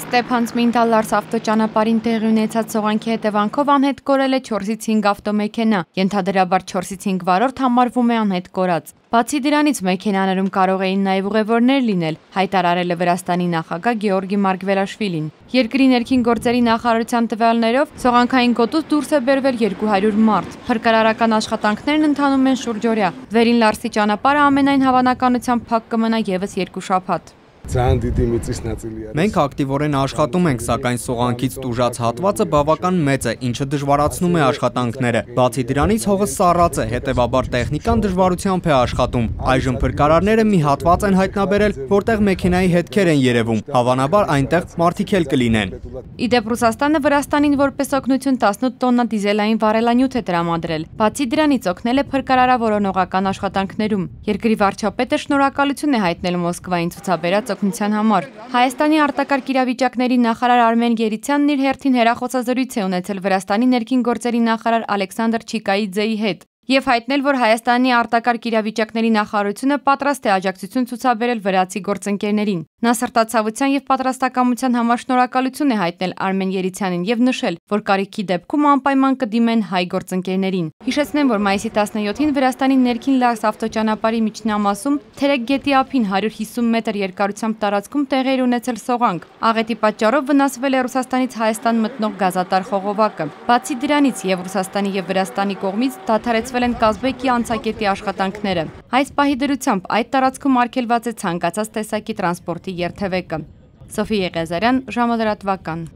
Ստեփանցմինտալ-Լարս ավտոճանապարհին տեղի ունեցած սողանքի հետևանքով անհետ կորել է 4-ից 5 ավտոմեքենա, ենթադրաբար 4-ից 5 վարորդ համարվում է անհետ կորած։ Բացի դրանից մեքենաներում կարող էին նաև ուղևորներ լինել, հայտարարել է Վրաստանի նախագահ Գեորգի Մարգվելաշվիլին։ Երկրի ներքին գործերի նախարարության տվյալներով սողանքային գոտուց դուրս է բերվել 200 մարդ։ Փրկարարական աշխատանքներն ընթանում են շուրջօրյա։ Վերին Լարսի ճանապարհը ամենայն հավանականությամբ փակ կմնա եւս 2 շաբաթ։ Մենք ակտիվորեն աշխատում ենք, սակայն սողանքից տուժած հատվածը բավական մեծ է, ինչը դժվարացնում է աշխատանքները։ Բացի դրանից հողը սառած է, հետևաբար տեխնիկան դժվարությամբ է աշխատում։ Այժմ փրկարարները մի հատված են հայտնաբերել, որտեղ մեքենայի հետքեր են երևում։ Հավանաբար այնտեղ մարդիկ էլ կլինեն։ Իդեպ Ռուսաստանը Վրաստանին որպես օգնություն 18 տոննա դիզելային վառելանյութ է տրամադրել։ Բացի դրանից օգնել է փրկարարավորողական աշխատանքներում։ Երկրի վարչապետը շնորհակալություն է հայտնել Մոսկվային ցուցաբերած օգնության համար։ Հայաստանի արտակարգ իրավիճակների նախարար Արմեն Գերիցյանն իր հերթին հեռախոսազրույց է ունեցել Վրաստանի ներքին գործերի նախարար Ալեքսանդր Չիկայիձեի հետ եւ հայտնել, որ Հայաստանի արտակարգ իրավիճակների նախարարությունը պատրաստ է աջակցություն ցուցաբերել վրացի գործընկերներին։ Նա սրտացավության եւ պատրաստակամության համար շնորհակալություն է հայտնել Արմեն Երիցյանին եւ նշել, որ կարիքի դեպքում անպայման կդիմեն հայ գործընկերներին։ Հիշեցնեմ, որ մայիսի 17-ին Վրաստանի ներքին Լարս ավտոճանապարհի միջնամասում Թերեկ գետի ափին 150 մետր երկարությամբ տարածքում տեղի էր ունեցել սողանք։ Աղետի պատճառով վնասվել է Ռուսաստանից Հայաստան մտնող գազատար խողովակը։ Բացի դրանից եւ Ռուսաստանի եւ Վրաստանի կողմից դադարեցվել են Կազբեկի անցակետի աշխատանքները։ Այս պահի դրությամբ այդ տարածքում արգելված է ցանկացած տեսակի տրանսպորտի երթևեկը։ Սոֆի Եղիազարյան, ժամը լրատվական։